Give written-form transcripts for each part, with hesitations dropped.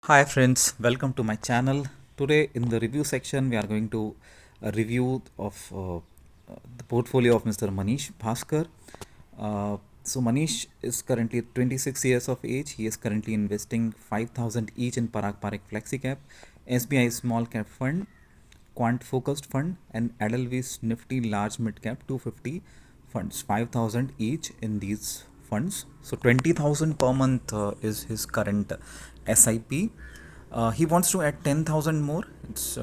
Hi friends, welcome to my channel. Today in the review section we are going to review of the portfolio of Mr. Manish Bhaskar. So Manish is currently 26 years of age. He is currently investing 5,000 each in Parak Parak FlexiCap, SBI Small Cap Fund, Quant Focused Fund and Edelweiss Nifty Large Mid Cap 250 funds. 5,000 each in these funds. So 20,000 per month is his current SIP. He wants to add 10,000 more. Its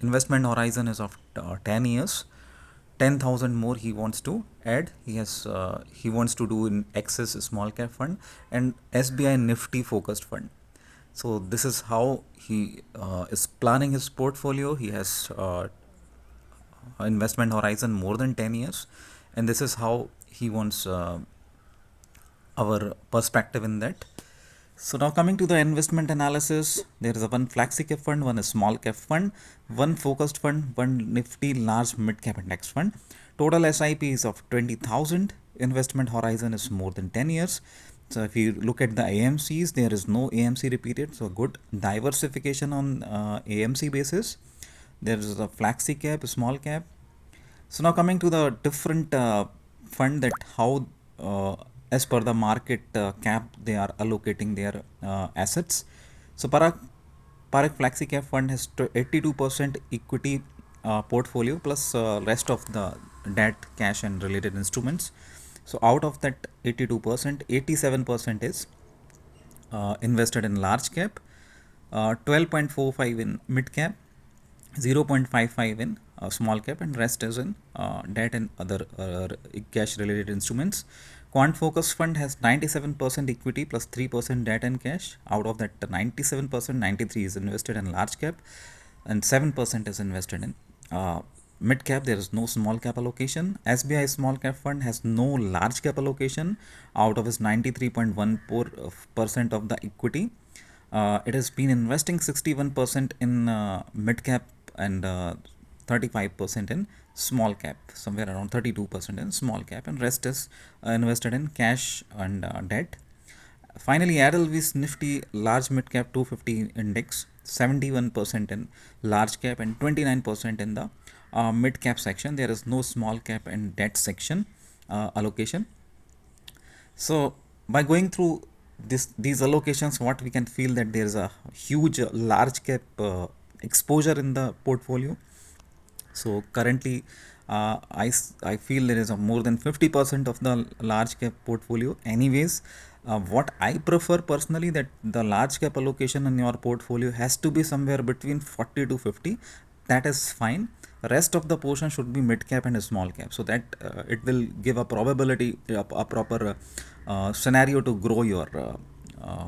investment horizon is of 10 years. 10,000 more he wants to add. He wants to do in Access Small Cap Fund and SBI Nifty Focused Fund. So this is how he is planning his portfolio. He has investment horizon more than 10 years, and this is how he wants our perspective in that. So now coming to the investment analysis, there is a one flexi cap fund, one a small cap fund, one focused fund, one nifty large mid cap index fund. Total SIP is of 20,000. Investment horizon is more than 10 years. So if you look at the AMCs, there is no AMC repeated. So good diversification on AMC basis. There is a flexi cap, a small cap. So now coming to the different fund, that how as per the market cap they are allocating their assets. So Parak Flexi Cap Fund has 82% equity portfolio plus rest of the debt, cash and related instruments. So out of that 82%, 87% is invested in large cap, 12.45 in mid cap, 0.55 in small cap, and rest is in debt and other cash related instruments. Quant Focus Fund has 97% equity plus 3% debt and cash. Out of that 97%, 93 is invested in large cap and 7% is invested in mid cap. There is no small cap allocation. SBI Small Cap Fund has no large cap allocation out of its 93.14% of the equity. It has been investing 61% in mid cap and 35% in small cap, somewhere around 32% in small cap, and rest is invested in cash and debt. Finally, Edelweiss Nifty Large Mid Cap 250 Index, 71% in large cap and 29% in the mid cap section. There is no small cap and debt section allocation. So by going through these allocations, what we can feel that there is a huge large cap exposure in the portfolio. So currently I feel there is a more than 50% of the large cap portfolio. Anyways, what I prefer personally, that the large cap allocation in your portfolio has to be somewhere between 40 to 50. That is fine. Rest of the portion should be mid cap and small cap, so that it will give a probability, a proper scenario to grow your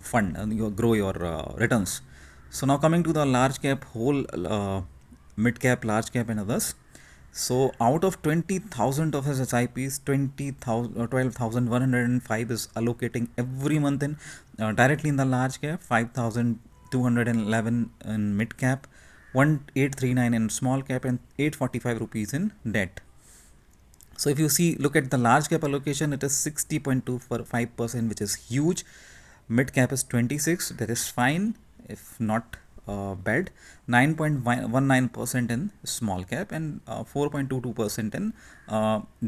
fund and grow your returns. So now coming to the large cap, whole mid cap, large cap and others. So out of 20,000 of his SIPs, 12,105 is allocating every month in directly in the large cap, 5,211 in mid cap, 1839 in small cap, and 845 rupees in debt. So if you see, look at the large cap allocation, it is 60.25%, which is huge. Mid cap is 26, that is fine, if not bad. 9.19% in small cap and 4.22% in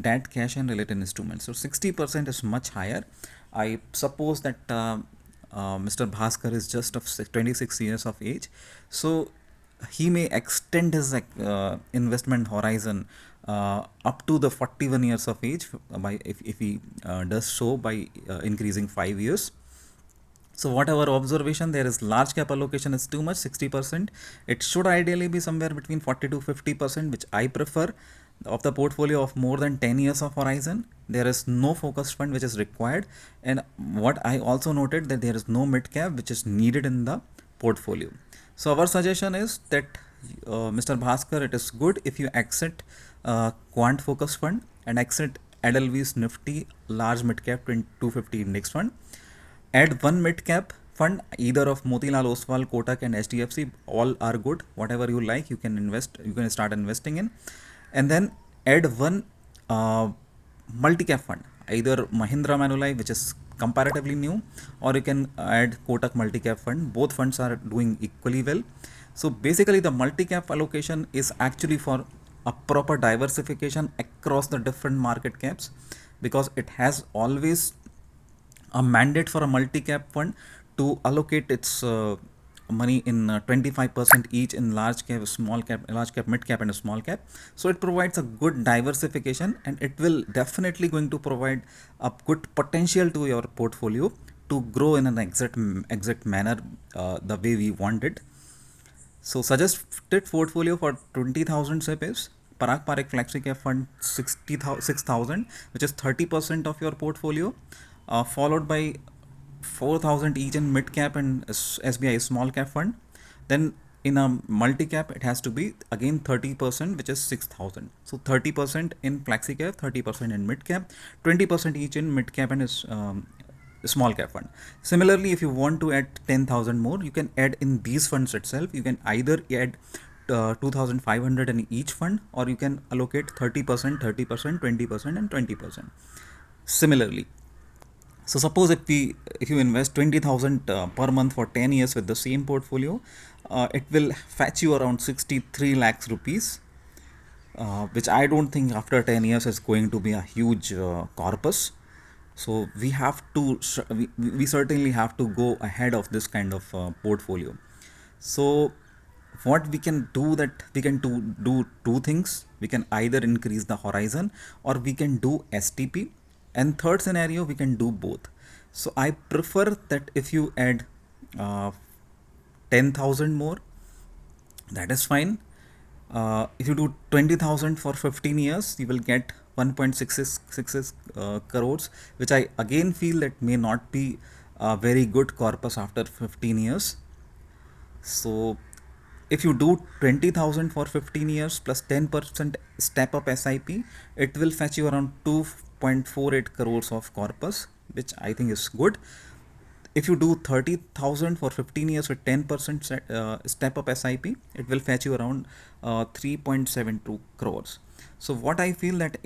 debt, cash and related instruments. So 60% is much higher. I suppose that Mr. Bhaskar is just of 26 years of age, so he may extend his investment horizon up to the 41 years of age by if he does so by increasing 5 years. So whatever observation, there is large cap allocation is too much, 60%. It should ideally be somewhere between 40 to 50%, which I prefer, of the portfolio of more than 10 years of horizon. There is no focused fund which is required, and what I also noted, that there is no mid cap which is needed in the portfolio. So our suggestion is that Mr. Bhaskar, it is good if you exit quant focus fund and exit Edelweiss Nifty large mid cap 250 index fund. Add one mid cap fund, either of Motilal Oswal, Kotak and HDFC. All are good. Whatever you like, you can invest. You can start investing in, and then add one multi cap fund, either Mahindra Manulife, which is comparatively new, or you can add Kotak multi-cap fund. Both funds are doing equally well. So basically the multi-cap allocation is actually for a proper diversification across the different market caps, because it has always a mandate for a multi-cap fund to allocate its money in 25% each in large cap, small cap, large cap, mid cap, and a small cap. So it provides a good diversification, and it will definitely going to provide a good potential to your portfolio to grow in an exact manner, the way we want it. So suggested portfolio for 20,000 SIP is Parag Parikh Flexi Cap Fund 6,000, which is 30% of your portfolio, followed by 4,000 each in mid cap and SBI small cap fund. Then in a multi cap, it has to be again 30%, which is 6,000. So 30% in Flexi Cap, 30% in mid cap, 20% each in mid cap and small cap fund. Similarly, if you want to add 10,000 more, you can add in these funds itself. You can either add 2,500 in each fund, or you can allocate 30%, 30%, 20%, and 20%. Similarly, so suppose if you invest 20,000 per month for 10 years with the same portfolio, it will fetch you around 63 lakhs rupees, which I don't think after 10 years is going to be a huge corpus. So we have to we certainly have to go ahead of this kind of portfolio. So what we can do, that we can do two things. We can either increase the horizon, or we can do STP, and third scenario we can do both. So I prefer that if you add 10,000 more, that is fine. If you do 20,000 for 15 years, you will get 1.66 crores, which I again feel that may not be a very good corpus after 15 years. So if you do 20,000 for 15 years plus 10% step up SIP, it will fetch you around 2.48 crores of corpus, which I think is good. If you do 30,000 for 15 years with 10% step up SIP, it will fetch you around 3.72 crores. So what I feel that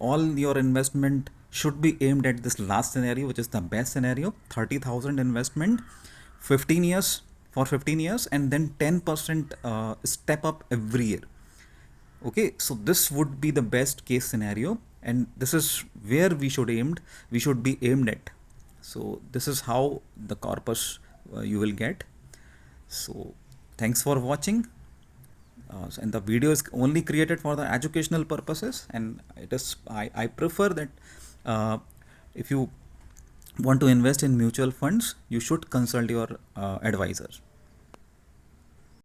all your investment should be aimed at this last scenario, which is the best scenario: 30,000 investment, 15 years for 15 years, and then 10% step up every year. Okay, so this would be the best case scenario, and this is where we should be aimed at. So this is how the corpus you will get. So thanks for watching. And the video is only created for the educational purposes, and I prefer that if you want to invest in mutual funds, you should consult your advisor.